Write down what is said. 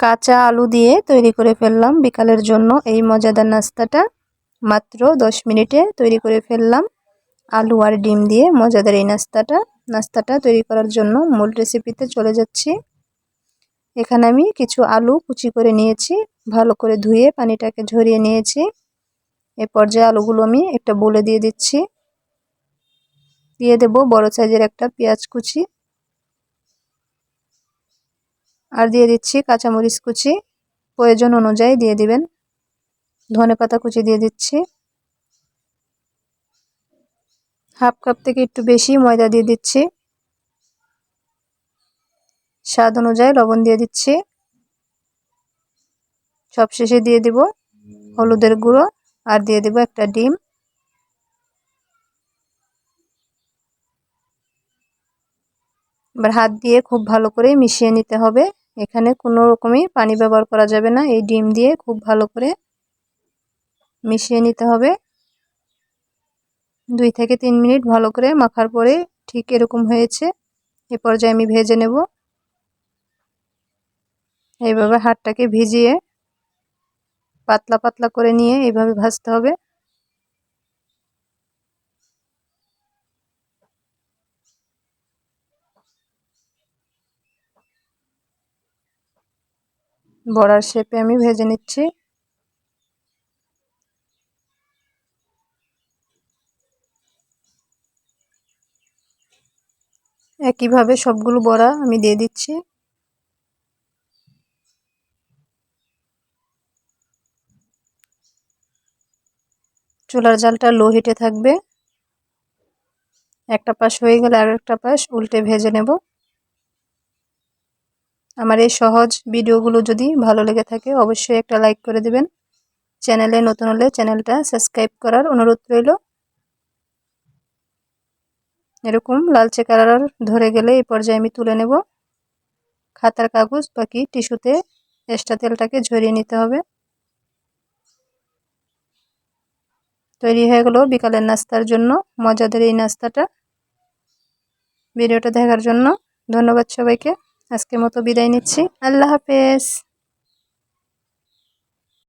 কাঁচা আলু দিয়ে তৈরি করে ফেললাম বিকালের জন্য এই মজাদার নাস্তাটা। মাত্র 10 মিনিটে তৈরি করে ফেললাম আলু আর ডিম দিয়ে মজাদার এই নাস্তাটা তৈরি করার জন্য মূল রেসিপিতে চলে যাচ্ছি। এখানে আমি কিছু আলু কুচি করে নিয়েছি, ভালো করে ধুয়ে পানিটাকে ঝরিয়ে নিয়েছি। এই পর্যায়ে আলুগুলো আমি একটা বোলে দিয়ে দিচ্ছি। দিয়ে দেব বড় সাইজের একটা পেঁয়াজ কুচি, আর দিয়ে দিচ্ছি কাঁচামরিচ কুচি, প্রয়োজন অনুযায়ী দিয়ে দিবেন। ধনেপাতা কুচি দিয়ে দিচ্ছি। হাফ কাপ থেকে একটু বেশি ময়দা দিয়ে দিচ্ছি। স্বাদ অনুযায়ী লবণ দিয়ে দিচ্ছি। সবশেষে দিয়ে দিব হলুদের গুঁড়ো, আর দিয়ে দিব একটা ডিম। এবার হাত দিয়ে খুব ভালো করে মিশিয়ে নিতে হবে। এখানে কোনো রকমই পানি ব্যবহার করা যাবে না। এই ডিম দিয়ে খুব ভালো করে মিশিয়ে নিতে হবে। 2 থেকে 3 মিনিট ভালো করে মাখার পরে ঠিক এরকম হয়েছে। এ পর্যায়ে আমি ভেজে নেব। এইভাবে হাতটাকে ভিজিয়ে পাতলা পাতলা করে নিয়ে এইভাবে ভাজতে হবে। বড়ার শেপে আমি ভেজে নিচ্ছি। একইভাবে সবগুলো বড়া আমি দিয়ে দিচ্ছি। চুলার জালটা লো হিটে থাকবে। একটা পাশ হয়ে গেলে আর একটা পাশ উল্টে ভেজে নেব। আমার এই সহজ ভিডিওগুলো যদি ভালো লেগে থাকে অবশ্যই একটা লাইক করে দিবেন। চ্যানেলে নতুন হলে চ্যানেলটা সাবস্ক্রাইব করার অনুরোধ রইল। এরকম লালচে কালার ধরে গেলে এই পর্যায়ে আমি তুলে নেব। খাতার কাগজ বাকি টিস্যুতে এক্সট্রা তেলটাকে ঝরিয়ে নিতে হবে। তৈরি হয়ে গেল বিকালের নাস্তার জন্য মজাদার এই নাস্তাটা। ভিডিওটা দেখার জন্য ধন্যবাদ সবাইকে। আজকের মতো বিদায় নিচ্ছি। আল্লাহ হাফেজ।